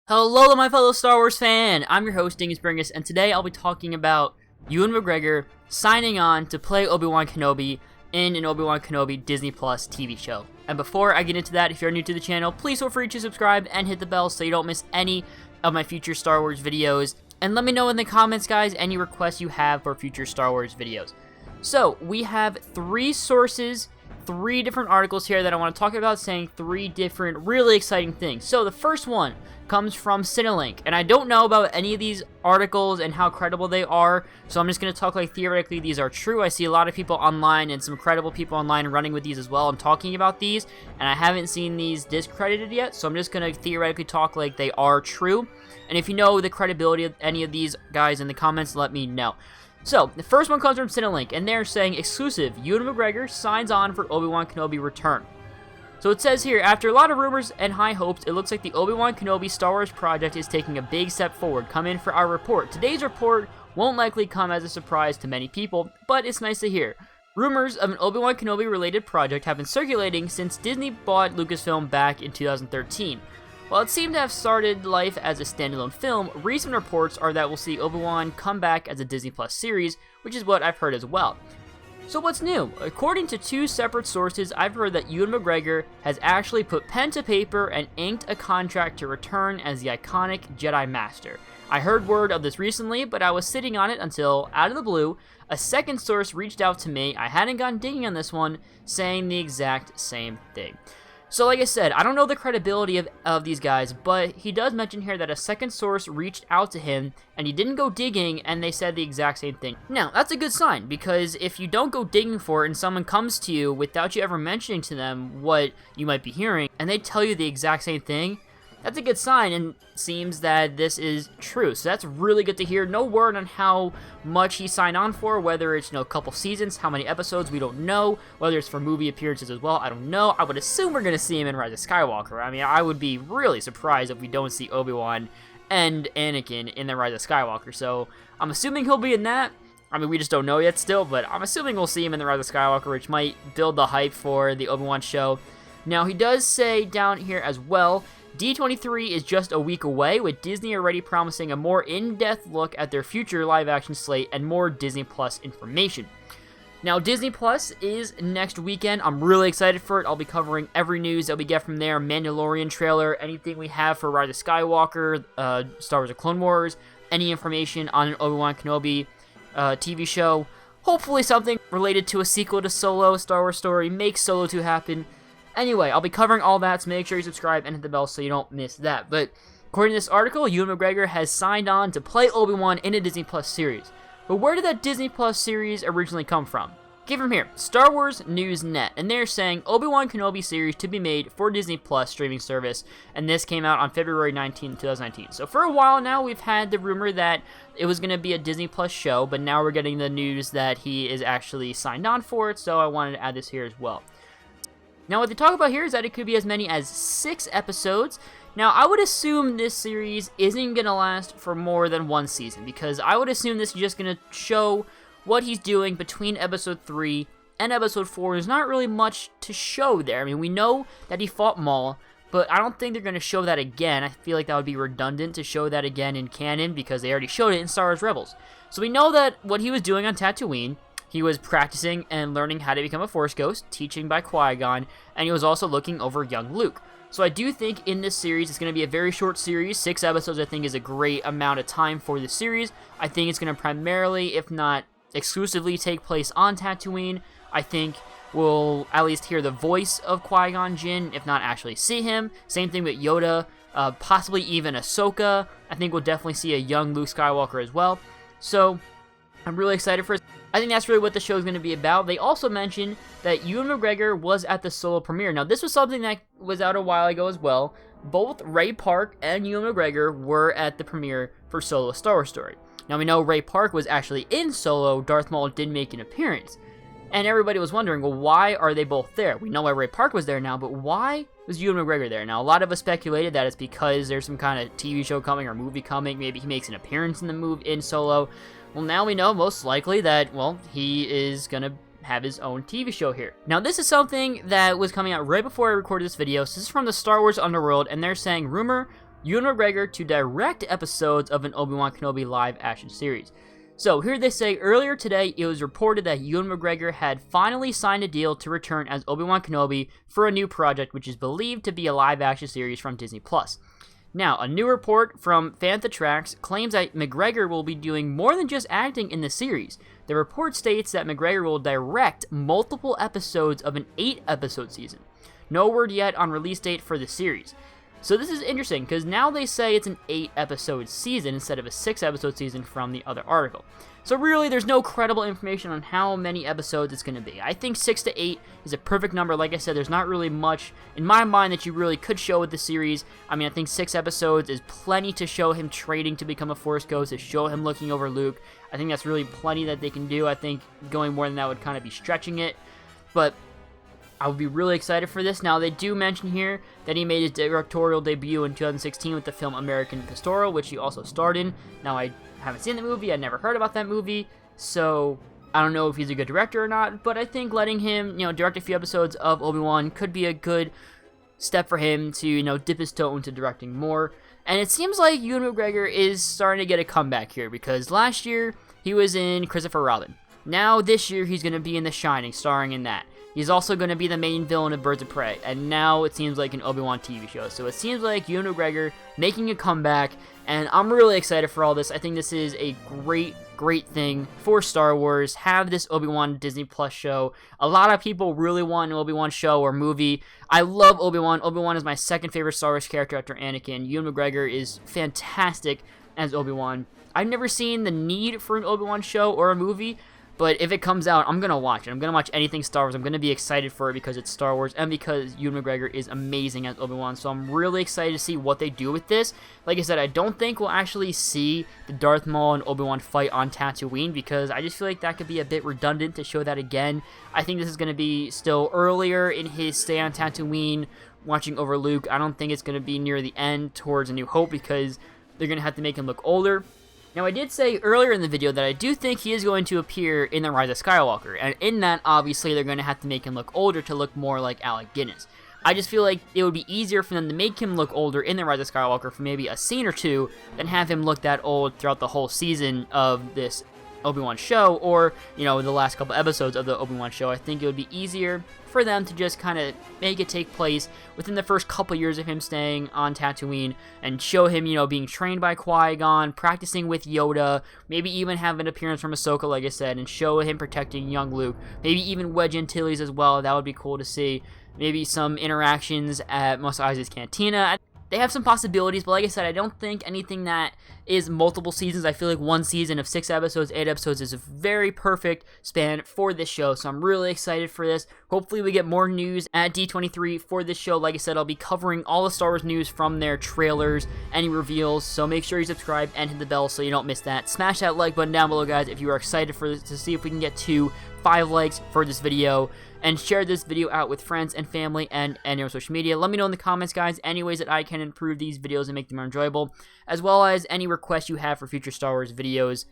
Hello, my fellow Star Wars fan! I'm your host, Dingus, and today I'll be talking about Ewan McGregor signing on to play Obi-Wan Kenobi in an Obi-Wan Kenobi Disney Plus TV show. And before I get into that, if you're new to the channel, please feel free to subscribe and hit the bell so you don't miss any of my future Star Wars videos. And let me know in the comments, guys, any requests you have for future Star Wars videos. So, we have three sources, three different articles here that I want to talk about saying three different really exciting things. So, the first one comes from Cinelink, and I don't know about any of these articles and how credible they are, so I'm just going to talk like theoretically these are true. I see a lot of people online and some credible people online running with these as well and talking about these, and I haven't seen these discredited yet, so I'm just going to theoretically talk like they are true. And if you know the credibility of any of these guys in the comments, let me know. So, the first one comes from Cinelink, and they're saying, exclusive, Ewan McGregor signs on for Obi-Wan Kenobi return. So it says here, after a lot of rumors and high hopes, it looks like the Obi-Wan Kenobi Star Wars project is taking a big step forward. Come in for our report. Today's report won't likely come as a surprise to many people, but it's nice to hear. Rumors of an Obi-Wan Kenobi related project have been circulating since Disney bought Lucasfilm back in 2013. While it seemed to have started life as a standalone film, recent reports are that we'll see Obi-Wan come back as a Disney Plus series, which is what I've heard as well. So what's new? According to two separate sources, I've heard that Ewan McGregor has actually put pen to paper and inked a contract to return as the iconic Jedi Master. I heard word of this recently, but I was sitting on it until, out of the blue, a second source reached out to me. I hadn't gone digging on this one, saying the exact same thing. So like I said, I don't know the credibility of these guys, but he does mention here that a second source reached out to him, and he didn't go digging, and they said the exact same thing. Now, that's a good sign, because if you don't go digging for it, and someone comes to you without you ever mentioning to them what you might be hearing, and they tell you the exact same thing, that's a good sign, and seems that this is true. So that's really good to hear. No word on how much he signed on for, whether it's, a couple seasons, how many episodes, we don't know. Whether it's for movie appearances as well, I don't know. I would assume we're going to see him in Rise of Skywalker. I mean, I would be really surprised if we don't see Obi-Wan and Anakin in the Rise of Skywalker. So I'm assuming he'll be in that. I mean, we just don't know yet still, but I'm assuming we'll see him in the Rise of Skywalker, which might build the hype for the Obi-Wan show. Now, he does say down here as well, D23 is just a week away, with Disney already promising a more in-depth look at their future live-action slate and more Disney Plus information. Now, Disney Plus is next weekend. I'm really excited for it. I'll be covering every news that we get from there, Mandalorian trailer, anything we have for Rise of Skywalker, Star Wars: The Clone Wars, any information on an Obi-Wan Kenobi TV show. Hopefully something related to a sequel to Solo, Star Wars story, make Solo 2 happen. Anyway, I'll be covering all that, so make sure you subscribe and hit the bell so you don't miss that. But according to this article, Ewan McGregor has signed on to play Obi-Wan in a Disney Plus series. But where did that Disney Plus series originally come from? Give them here, Star Wars News Net, and they're saying Obi-Wan Kenobi series to be made for Disney Plus streaming service, and this came out on February 19, 2019. So for a while now, we've had the rumor that it was going to be a Disney Plus show, but now we're getting the news that he is actually signed on for it, so I wanted to add this here as well. Now, what they talk about here is that it could be as many as 6 episodes. Now, I would assume this series isn't going to last for more than one season, because I would assume this is just going to show what he's doing between Episode 3 and Episode 4. There's not really much to show there. I mean, we know that he fought Maul, but I don't think they're going to show that again. I feel like that would be redundant to show that again in canon, because they already showed it in Star Wars Rebels. So we know that what he was doing on Tatooine, he was practicing and learning how to become a Force Ghost, teaching by Qui-Gon, and he was also looking over young Luke. So I do think in this series, it's going to be a very short series. 6 episodes, I think, is a great amount of time for the series. I think it's going to primarily, if not exclusively, take place on Tatooine. I think we'll at least hear the voice of Qui-Gon Jinn, if not actually see him. Same thing with Yoda, possibly even Ahsoka. I think we'll definitely see a young Luke Skywalker as well. So I'm really excited for it. I think that's really what the show is going to be about. They also mentioned that Ewan McGregor was at the Solo premiere. Now, this was something that was out a while ago as well. Both Ray Park and Ewan McGregor were at the premiere for Solo: A Star Wars Story. Now, we know Ray Park was actually in Solo. Darth Maul did make an appearance. And everybody was wondering, well, why are they both there? We know why Ray Park was there now, but why was Ewan McGregor there? Now, a lot of us speculated that it's because there's some kind of TV show coming or movie coming. Maybe he makes an appearance in the movie in Solo. Well, now we know most likely that, well, he is going to have his own TV show here. Now, this is something that was coming out right before I recorded this video. So this is from the Star Wars Underworld, and they're saying, rumor Ewan McGregor to direct episodes of an Obi-Wan Kenobi live-action series. So here they say, earlier today it was reported that Ewan McGregor had finally signed a deal to return as Obi-Wan Kenobi for a new project which is believed to be a live-action series from Disney+. Now, a new report from Fantha Tracks claims that McGregor will be doing more than just acting in the series. The report states that McGregor will direct multiple episodes of an 8-episode season. No word yet on release date for the series. So this is interesting, because now they say it's an 8-episode season instead of a 6-episode season from the other article. So really, there's no credible information on how many episodes it's going to be. I think 6 to 8 is a perfect number. Like I said, there's not really much in my mind that you really could show with the series. I mean, I think 6 episodes is plenty to show him training to become a Force Ghost, to show him looking over Luke. I think that's really plenty that they can do. I think going more than that would kind of be stretching it. But I would be really excited for this. Now, they do mention here that he made his directorial debut in 2016 with the film American Pastoral, which he also starred in. Now, I haven't seen the movie. I never heard about that movie, so I don't know if he's a good director or not, but I think letting him, direct a few episodes of Obi-Wan could be a good step for him to, dip his toe into directing more. And it seems like Ewan McGregor is starting to get a comeback here, because last year he was in Christopher Robin. Now, this year, he's going to be in The Shining, starring in that. He's also going to be the main villain of Birds of Prey, and now it seems like an Obi-Wan TV show. So it seems like Ewan McGregor making a comeback, and I'm really excited for all this. I think this is a great thing for Star Wars. Have this Obi-Wan Disney Plus show. A lot of people really want an Obi-Wan show or movie. I love Obi-Wan. Obi-Wan is my second favorite Star Wars character after Anakin. Ewan McGregor is fantastic as Obi-Wan. I've never seen the need for an Obi-Wan show or a movie, but if it comes out, I'm going to watch it. I'm going to watch anything Star Wars. I'm going to be excited for it because it's Star Wars and because Ewan McGregor is amazing as Obi-Wan. So I'm really excited to see what they do with this. Like I said, I don't think we'll actually see the Darth Maul and Obi-Wan fight on Tatooine because I just feel like that could be a bit redundant to show that again. I think this is going to be still earlier in his stay on Tatooine, watching over Luke. I don't think it's going to be near the end towards A New Hope because they're going to have to make him look older. Now, I did say earlier in the video that I do think he is going to appear in The Rise of Skywalker, and in that, obviously, they're going to have to make him look older to look more like Alec Guinness. I just feel like it would be easier for them to make him look older in The Rise of Skywalker for maybe a scene or two than have him look that old throughout the whole season of this Obi-Wan show, or, the last couple episodes of the Obi-Wan show. I think it would be easier for them to just kind of make it take place within the first couple years of him staying on Tatooine and show him, being trained by Qui-Gon, practicing with Yoda, maybe even have an appearance from Ahsoka, like I said, and show him protecting young Luke. Maybe even Wedge Antilles as well. That would be cool to see. Maybe some interactions at Mos Eisley's Cantina. They have some possibilities, but like I said, I don't think anything that is multiple seasons. I feel like one season of 6 episodes, 8 episodes is a very perfect span for this show, so I'm really excited for this. Hopefully we get more news at D23 for this show. Like I said, I'll be covering all the Star Wars news from their trailers, any reveals, so make sure you subscribe and hit the bell so you don't miss that. Smash that like button down below, guys, if you are excited for this, to see if we can get to 5 likes for this video, and share this video out with friends and family and your social media. Let me know in the comments, guys, any ways that I can improve these videos and make them more enjoyable, as well as any requests you have for future Star Wars videos.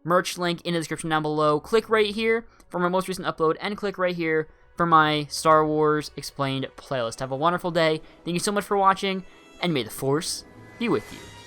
Merch link in the description down below. Click right here for my most recent upload, and click right here for my Star Wars Explained playlist. Have a wonderful day. Thank you so much for watching, and may the Force be with you.